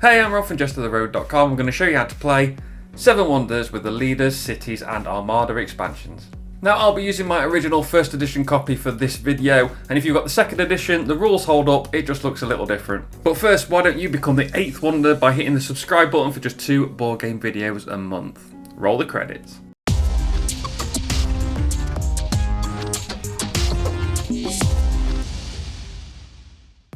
Hey, I'm Rob from JestaThaRogue.com. I'm going to show you how to play 7 Wonders with the Leaders, Cities and Armada expansions. Now, I'll be using my original first edition copy for this video, and if you've got the second edition, the rules hold up, it just looks a little different. But first, why don't you become the 8th Wonder by hitting the subscribe button for just 2 board game videos a month. Roll the credits.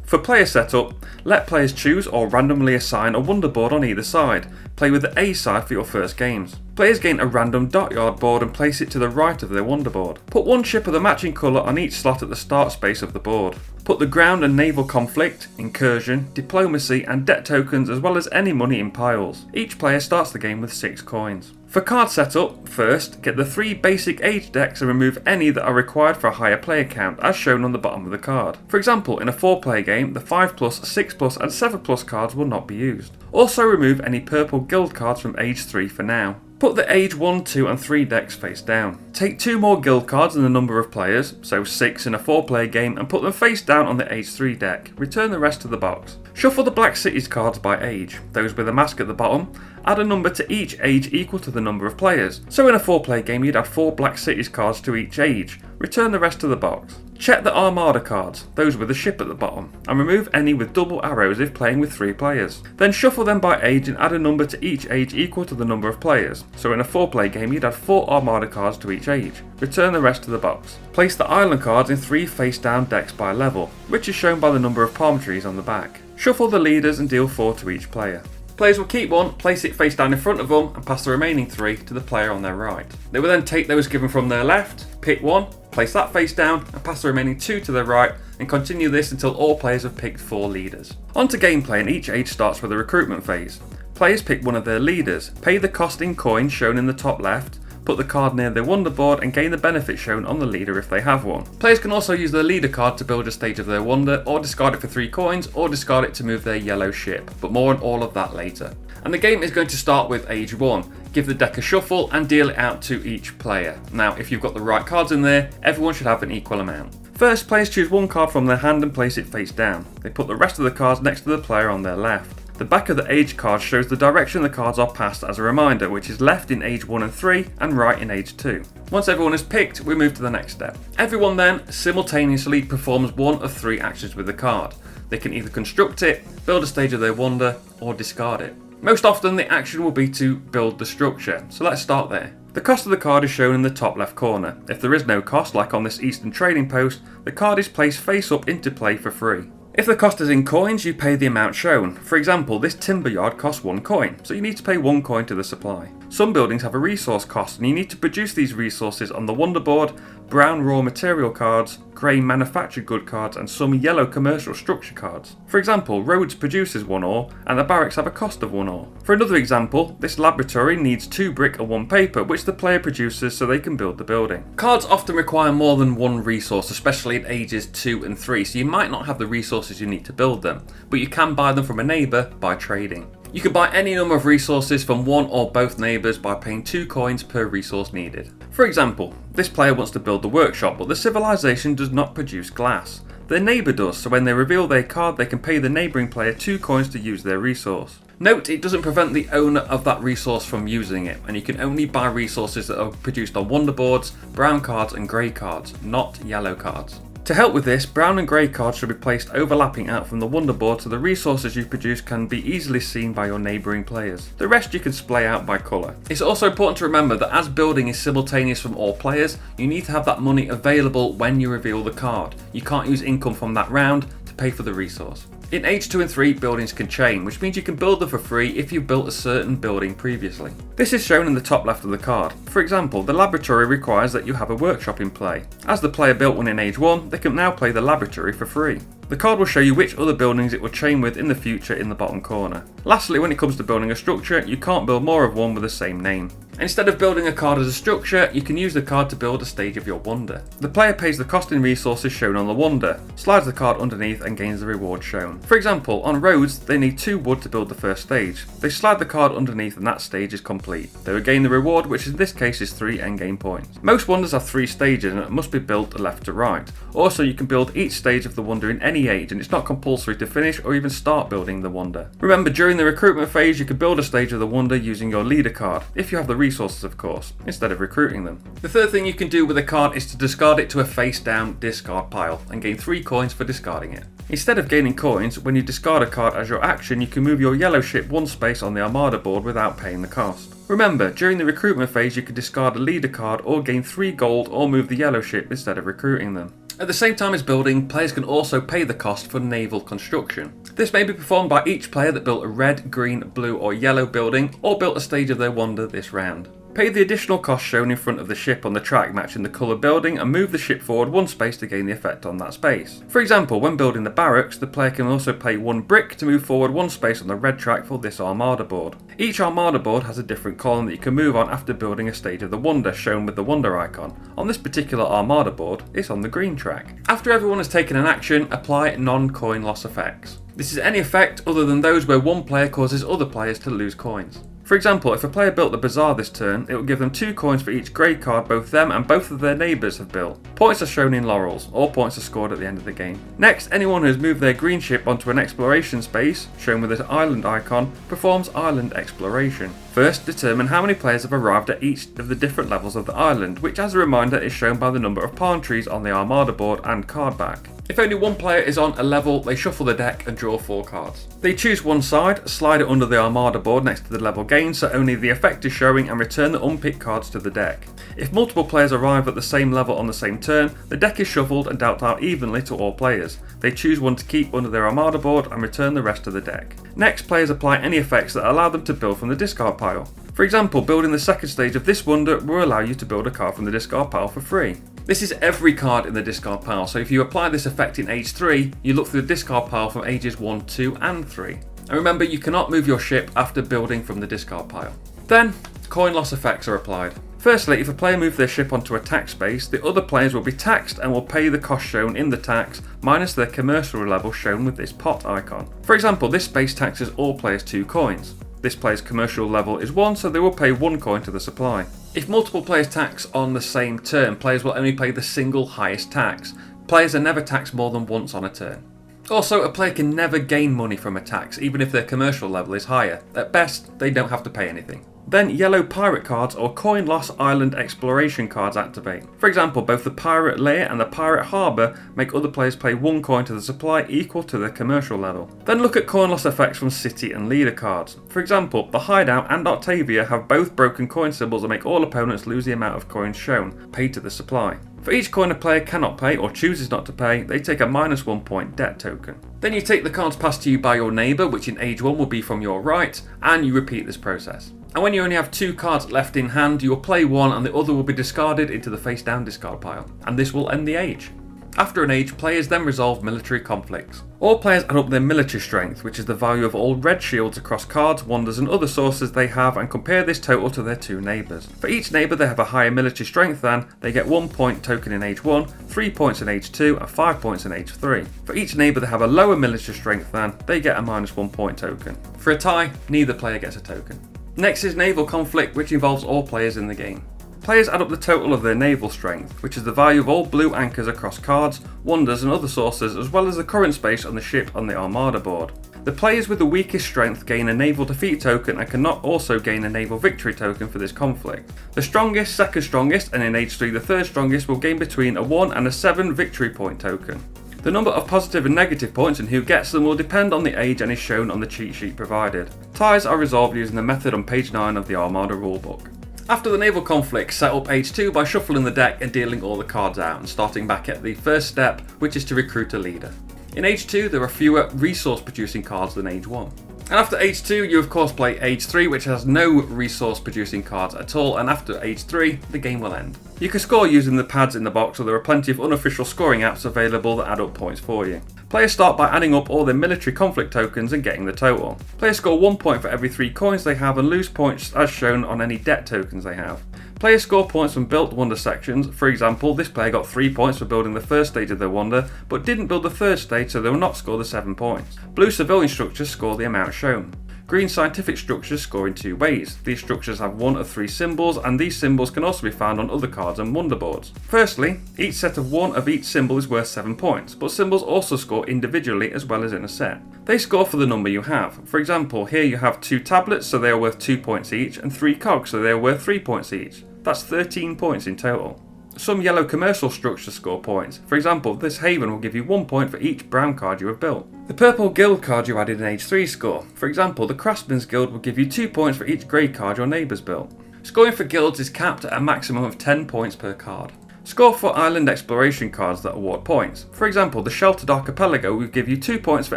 For player setup, let players choose or randomly assign a wonder board on either side. Play with the A side for your first games. Players gain a random dot yard board and place it to the right of their wonder board. Put one ship of the matching colour on each slot at the start space of the board. Put the ground and naval conflict, incursion, diplomacy and debt tokens as well as any money in piles. Each player starts the game with 6 coins. For card setup, first, get the 3 basic age decks and remove any that are required for a higher player count as shown on the bottom of the card. For example, in a 4-player game, the 5+, 6+, and 7+ cards will not be used. Also remove any purple guild cards from age 3 for now. Put the age 1, 2 and 3 decks face down. Take 2 more guild cards in the number of players, so 6 in a 4-player game, and put them face down on the age 3 deck. Return the rest to the box. Shuffle the Black Cities cards by age, those with a mask at the bottom. Add a number to each age equal to the number of players. So in a 4-player game you'd add 4 Black Cities cards to each age. Return the rest to the box. Check the Armada cards, those with a ship at the bottom, and remove any with double arrows if playing with 3 players. Then shuffle them by age and add a number to each age equal to the number of players. So in a 4-player game you'd add 4 Armada cards to each age. Return the rest to the box. Place the island cards in 3 face down decks by level, which is shown by the number of palm trees on the back. Shuffle the leaders and deal 4 to each player. Players will keep one, place it face down in front of them and pass the remaining 3 to the player on their right. They will then take those given from their left, pick one, place that face down and pass the remaining 2 to their right and continue this until all players have picked 4 leaders. On to gameplay, and each age starts with a recruitment phase. Players pick one of their leaders, pay the cost in coins shown in the top left, put the card near their wonder board and gain the benefit shown on the leader if they have one. Players can also use their leader card to build a stage of their wonder, or discard it for 3 coins, or discard it to move their yellow ship, but more on all of that later. And the game is going to start with age 1. Give the deck a shuffle and deal it out to each player. Now, if you've got the right cards in there, everyone should have an equal amount. First, players choose one card from their hand and place it face down. They put the rest of the cards next to the player on their left. The back of the age card shows the direction the cards are passed as a reminder, which is left in age 1 and 3 and right in age 2. Once everyone is picked, we move to the next step. Everyone then simultaneously performs one of 3 actions with the card. They can either construct it, build a stage of their wonder, or discard it. Most often the action will be to build the structure, so let's start there. The cost of the card is shown in the top left corner. If there is no cost, like on this Eastern Trading Post, the card is placed face up into play for free. If the cost is in coins, you pay the amount shown. For example, this timber yard costs 1 coin, so you need to pay 1 coin to the supply. Some buildings have a resource cost and you need to produce these resources on the wonder board, brown raw material cards, grey manufactured good cards and some yellow commercial structure cards. For example, roads produces 1 ore and the barracks have a cost of 1 ore. For another example, this laboratory needs 2 brick and 1 paper which the player produces so they can build the building. Cards often require more than 1 resource, especially at ages 2 and 3, so you might not have the resources you need to build them, but you can buy them from a neighbour by trading. You can buy any number of resources from one or both neighbours by paying 2 coins per resource needed. For example, this player wants to build the workshop, but the civilization does not produce glass. Their neighbour does, so when they reveal their card they can pay the neighbouring player 2 coins to use their resource. Note, it doesn't prevent the owner of that resource from using it, and you can only buy resources that are produced on wonder boards, brown cards and grey cards, not yellow cards. To help with this, brown and grey cards should be placed overlapping out from the wonder board so the resources you produce can be easily seen by your neighbouring players. The rest you can splay out by colour. It's also important to remember that as building is simultaneous from all players, you need to have that money available when you reveal the card. You can't use income from that round to pay for the resource. In age 2 and 3, buildings can chain, which means you can build them for free if you've built a certain building previously. This is shown in the top left of the card. For example, the laboratory requires that you have a workshop in play. As the player built one in age 1, they can now play the laboratory for free. The card will show you which other buildings it will chain with in the future in the bottom corner. Lastly, when it comes to building a structure, you can't build more of one with the same name. Instead of building a card as a structure, you can use the card to build a stage of your wonder. The player pays the cost in resources shown on the wonder, slides the card underneath and gains the reward shown. For example, on roads, they need 2 wood to build the first stage. They slide the card underneath and that stage is complete. They will gain the reward, which in this case is 3 endgame points. Most wonders have 3 stages and it must be built left to right. Also, you can build each stage of the wonder in any any age, and it's not compulsory to finish or even start building the wonder. Remember, during the recruitment phase you can build a stage of the wonder using your leader card, if you have the resources of course, instead of recruiting them. The third thing you can do with a card is to discard it to a face down discard pile and gain 3 coins for discarding it. Instead of gaining coins, when you discard a card as your action, you can move your yellow ship 1 space on the Armada board without paying the cost. Remember, during the recruitment phase you can discard a leader card or gain 3 gold or move the yellow ship instead of recruiting them. At the same time as building, players can also pay the cost for Naval Construction. This may be performed by each player that built a red, green, blue or yellow building or built a stage of their wonder this round. Pay the additional cost shown in front of the ship on the track matching the colour building and move the ship forward 1 space to gain the effect on that space. For example, when building the barracks, the player can also pay 1 brick to move forward 1 space on the red track for this Armada board. Each Armada board has a different column that you can move on after building a stage of the wonder shown with the wonder icon. On this particular Armada board, it's on the green track. After everyone has taken an action, apply non-coin loss effects. This is any effect other than those where one player causes other players to lose coins. For example, if a player built the Bazaar this turn, it will give them 2 coins for each grey card both them and both of their neighbours have built. Points are shown in laurels, all points are scored at the end of the game. Next, anyone who has moved their green ship onto an exploration space, shown with an island icon, performs island exploration. First, determine how many players have arrived at each of the different levels of the island, which as a reminder is shown by the number of palm trees on the Armada board and card back. If only one player is on a level, they shuffle the deck and draw 4 cards. They choose one side, slide it under the Armada board next to the level gain so only the effect is showing and return the unpicked cards to the deck. If multiple players arrive at the same level on the same turn, the deck is shuffled and dealt out evenly to all players. They choose one to keep under their Armada board and return the rest to the deck. Next, players apply any effects that allow them to build from the discard pile. For example, building the second stage of this wonder will allow you to build a card from the discard pile for free. This is every card in the discard pile, so if you apply this effect in age 3, you look through the discard pile from ages 1, 2 and 3. And remember, you cannot move your ship after building from the discard pile. Then, coin loss effects are applied. Firstly, if a player moves their ship onto a tax space, the other players will be taxed and will pay the cost shown in the tax minus their commercial level shown with this pot icon. For example, this space taxes all players 2 coins. This player's commercial level is 1, so they will pay 1 coin to the supply. If multiple players tax on the same turn, players will only pay the single highest tax. Players are never taxed more than once on a turn. Also, a player can never gain money from a tax, even if their commercial level is higher. At best, they don't have to pay anything. Then yellow pirate cards or coin loss island exploration cards activate. For example, both the pirate lair and the pirate harbour make other players pay 1 coin to the supply equal to their commercial level. Then look at coin loss effects from city and leader cards. For example, the hideout and Octavia have both broken coin symbols that make all opponents lose the amount of coins shown, paid to the supply. For each coin a player cannot pay or chooses not to pay, they take a -1 point debt token. Then you take the cards passed to you by your neighbour, which in age 1 will be from your right, and you repeat this process. And when you only have 2 cards left in hand, you will play 1 and the other will be discarded into the face down discard pile. And this will end the age. After an age, players then resolve military conflicts. All players add up their military strength, which is the value of all red shields across cards, wonders and other sources they have, and compare this total to their 2 neighbours. For each neighbour they have a higher military strength than, they get 1 point token in age 1, 3 points in age 2 and 5 points in age 3. For each neighbour they have a lower military strength than, they get a -1 point token. For a tie, neither player gets a token. Next is Naval Conflict, which involves all players in the game. Players add up the total of their naval strength, which is the value of all blue anchors across cards, wonders and other sources, as well as the current space on the ship on the Armada board. The players with the weakest strength gain a naval defeat token and cannot also gain a naval victory token for this conflict. The strongest, second strongest, and in age 3 the third strongest will gain between a 1 and a 7 victory point token. The number of positive and negative points and who gets them will depend on the age and is shown on the cheat sheet provided. Ties are resolved using the method on page 9 of the Armada rulebook. After the Naval Conflict, set up age 2 by shuffling the deck and dealing all the cards out and starting back at the first step, which is to recruit a leader. In age 2 there are fewer resource producing cards than age 1. And after age 2 you of course play age 3, which has no resource producing cards at all, and after age 3 the game will end. You can score using the pads in the box, so there are plenty of unofficial scoring apps available that add up points for you. Players start by adding up all their military conflict tokens and getting the total. Players score 1 point for every 3 coins they have and lose points as shown on any debt tokens they have. Players score points from built wonder sections. For example, this player got 3 points for building the first stage of their wonder, but didn't build the third stage, so they will not score the 7 points. Blue civilian structures score the amount shown. Green scientific structures score in 2 ways. These structures have one of 3 symbols, and these symbols can also be found on other cards and wonder boards. Firstly, each set of 1 of each symbol is worth 7 points, but symbols also score individually as well as in a set. They score for the number you have. For example, here you have 2 tablets, so they are worth 2 points each, and 3 cogs, so they are worth 3 points each. That's 13 points in total. Some yellow commercial structures score points. For example, this haven will give you 1 point for each brown card you have built. The purple guild card you added in Age 3 score. For example, the Craftsman's Guild will give you 2 points for each grey card your neighbours built. Scoring for guilds is capped at a maximum of 10 points per card. Score for island exploration cards that award points. For example, the Sheltered Archipelago will give you 2 points for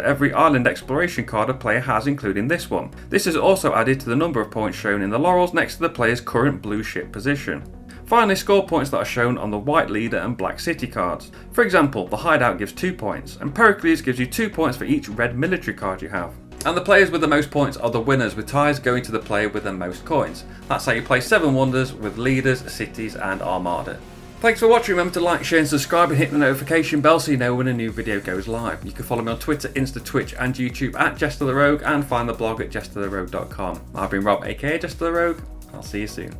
every island exploration card a player has, including this one. This is also added to the number of points shown in the laurels next to the player's current blue ship position. Finally, score points that are shown on the White Leader and Black City cards. For example, the Hideout gives 2 points, and Pericles gives you 2 points for each red military card you have. And the players with the most points are the winners, with ties going to the player with the most coins. That's how you play 7 Wonders with Leaders, Cities and Armada. Thanks for watching. Remember to like, share and subscribe, and hit the notification bell so you know when a new video goes live. You can follow me on Twitter, Insta, Twitch and YouTube at Jesta ThaRogue, and find the blog at JestaThaRogue.com. I've been Rob, aka Jesta ThaRogue. I'll see you soon.